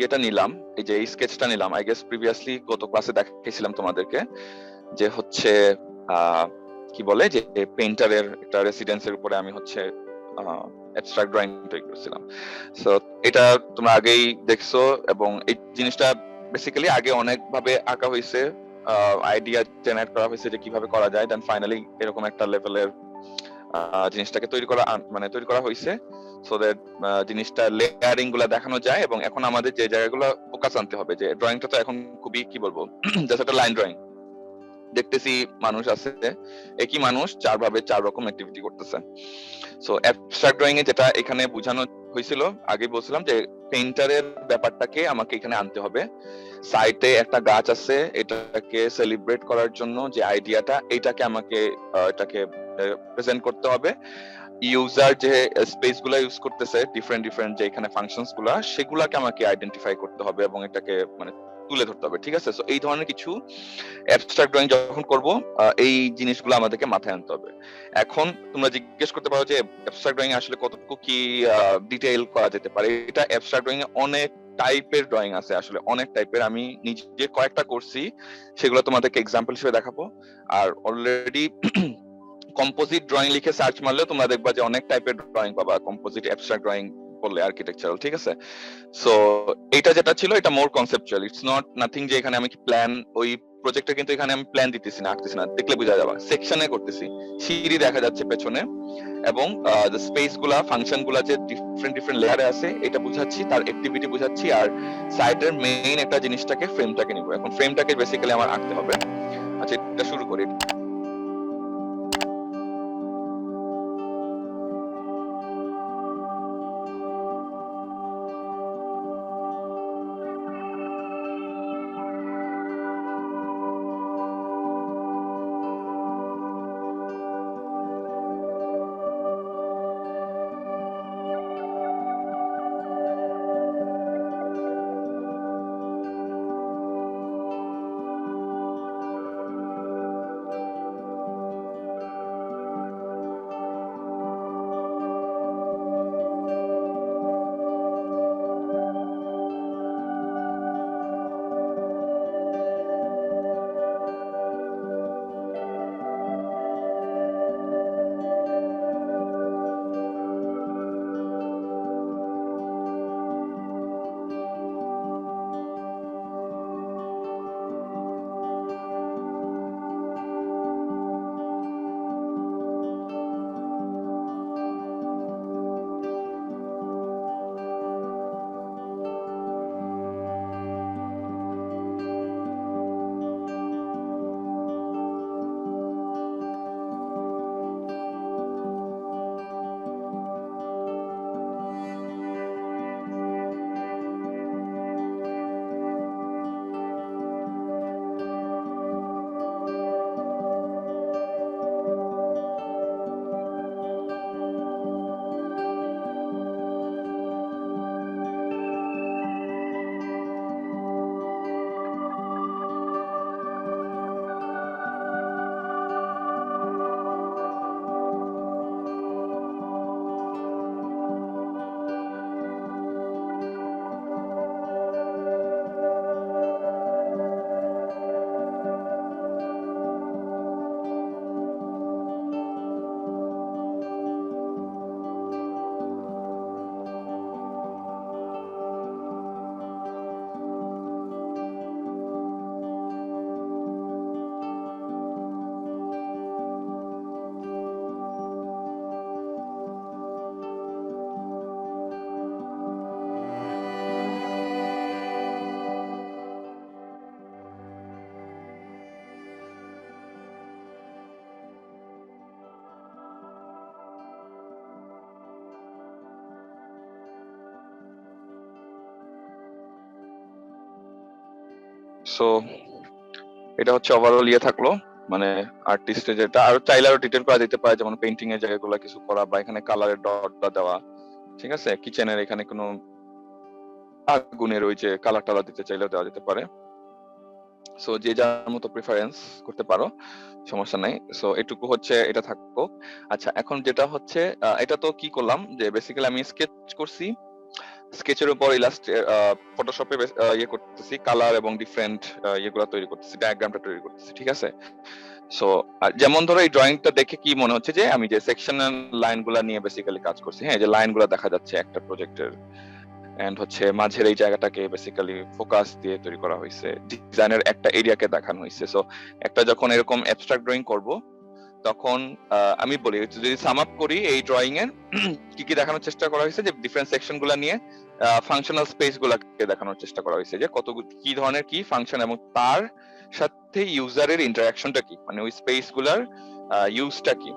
ইয়েটা নিলাম, এই যে স্কেচটা নিলাম, আই গেস প্রিভিয়াসলি গত ক্লাসে দেখিয়েছিলাম তোমাদেরকে, যে হচ্ছে কি বলে যে পেইন্টারের একটা রেসিডেন্সের উপরে আমি হচ্ছে অ্যাবস্ট্রাক্ট ড্রয়িং তৈরি করেছিলাম। সো এটা তোমরা আগেই দেখছো, এবং এই জিনিসটা বেসিক্যালি আগে অনেক ভাবে আঁকা হয়েছে, আইডিয়া জেনারেট করা হয়েছে যে কিভাবে করা যায়, দেন ফাইনালি এরকম একটা লেভেলের জিনিসটাকে তৈরি করা হয়েছে, সো দ্যাট জিনিসটা লেয়ারিং গুলা দেখানো যায়। এবং এখন আমাদের যে জায়গাগুলো ফোকাস আনতে হবে, যে ড্রয়িংটা তো এখন খুবই কি বলবো জাস্ট একটা লাইন ড্রয়িং, দেখতেছি মানুষ আছে, একই মানুষ 4 ভাবে 4 রকম অ্যাক্টিভিটি করতেছে। সো অ্যাবস্ট্রাক্ট ড্রয়িং এ যেটা এখানে বোঝানো হয়েছিল, আগে বলছিলাম যে পেইন্টারের ব্যাপারটাকে আমাকে এখানে আনতে হবে। সাইটে একটা গাছ আছে, এটাকে সেলিব্রেট করার জন্য যে আইডিয়াটা, এটাকে আমাকে এটাকে প্রেজেন্ট করতে হবে। ইউজার যে স্পেস গুলা ইউজ করতেছে, ডিফারেন্ট যে এখানে ফাংশনস গুলা, সেগুলাকে আমাকে আইডেন্টিফাই করতে হবে এবং এটাকে তুলে ধরতে হবে, ঠিক আছে? সো এই ধরনের কিছু অ্যাবস্ট্রাক্ট ড্রয়িং যখন করব, এই জিনিসগুলো আমাদেরকে মাথায় আনতে হবে। এখন তোমরা জিজ্ঞেস করতে পারো যে অ্যাবস্ট্রাক্ট ড্রয়িং আসলে কতটুকু কি ডিটেইল করা যেতে পারে। এটা অ্যাবস্ট্রাক্ট ড্রয়িং এ অনেক টাইপের ড্রয়িং আছে, আসলে অনেক টাইপের। আমি নিজে কয়েকটা করছি, সেগুলো তোমাদেরকে এক্সাম্পল হিসেবে দেখাবো। আর অলরেডি কম্পোজিট ড্রয়িং লিখে সার্চ মারলে তোমরা দেখবা যে অনেক টাইপের ড্রয়িং পাবা, কম্পোজিট অ্যাবস্ট্রাক্ট ড্রয়িং বললে, আর্কিটেকচারাল, ঠিক আছে? সো এটা যেটা ছিল, এটা মোর কনসেপচুয়াল, ইটস নট নাথিং যে এখানে আমি প্ল্যান, ওই প্রজেক্টটা কিন্তু এখানে আমি প্ল্যান দিতেছি না, আঁকতেছি না, দেখলে বোঝা যাবে। সেকশনে করতেছি, সিঁড়ি দেখা যাচ্ছে পেছনে, এবং স্পেস গুলা, ফাংশন গুলা যে ডিফারেন্ট লেয়ারে আছে, এটা বুঝাচ্ছি, তার অ্যাক্টিভিটি বুঝাচ্ছি, আর সাইটের মেইন একটা জিনিসটাকে, ফ্রেমটাকে নিব। এখন ফ্রেমটাকে বেসিক্যালি আমার আঁকতে হবে। আচ্ছা, এটা শুরু করি। সো এটা হচ্ছে ওভারঅল ইয়ে থাকলো, আর্টিস্টের যেটা, আর চাইলে আরো ডিটেল করা যেতে পারে, যেমন পেইন্টিং এর জায়গাগুলো কিছু করা, বা এখানে কালারের ডটটা দেওয়া, ঠিক আছে? কিচেনের এখানে কোনো আগুনের ওই যে কালার টালার দিতে চাইলেও দেওয়া যেতে পারে। সো যে যার মতো প্রিফারেন্স করতে পারো, সমস্যা নাই। সো এটুকু হচ্ছে, এটা থাকবো। আচ্ছা, এখন যেটা হচ্ছে, এটা তো কি করলাম যে বেসিক্যালি আমি স্কেচ করছি, স্কেচের উপর ফটোশপে ইয়ে করতেছি, কালার এবং ডিফারেন্ট ইয়েগুলো তৈরি করতেছি, ডায়াগ্রামটা তৈরি করতেছি, ঠিক আছে? সো যেমন ধরো এই ড্রয়িংটা দেখে কি মনে হচ্ছে যে আমি যে সেকশনাল লাইনগুলা নিয়ে বেসিক্যালি কাজ করছি, হ্যাঁ, যে লাইনগুলো দেখা যাচ্ছে একটা প্রজেক্টের, এন্ড হচ্ছে মাঝের এই জায়গাটাকে বেসিক্যালি ফোকাস দিয়ে তৈরি করা হয়েছে, ডিজাইনের একটা এরিয়াকে দেখানো হয়েছে। সো একটা যখন এরকম অ্যাবস্ট্রাক্ট ড্রয়িং করব, তখন আমি বলি যদি সাম আপ করি এই ড্রয়িং এর কি কি দেখানোর চেষ্টা করা হয়েছে, যে ডিফারেন্ট সেকশন গুলা নিয়ে ফাংশনাল স্পেস গুলাকে দেখানোর চেষ্টা করা হয়েছে, যে কত কি ধরনের কি ফাংশন এবং তার সাথে ইউজারের ইন্টারাকশনটা কি, মানে ওই স্পেস গুলার ইউজটা কি।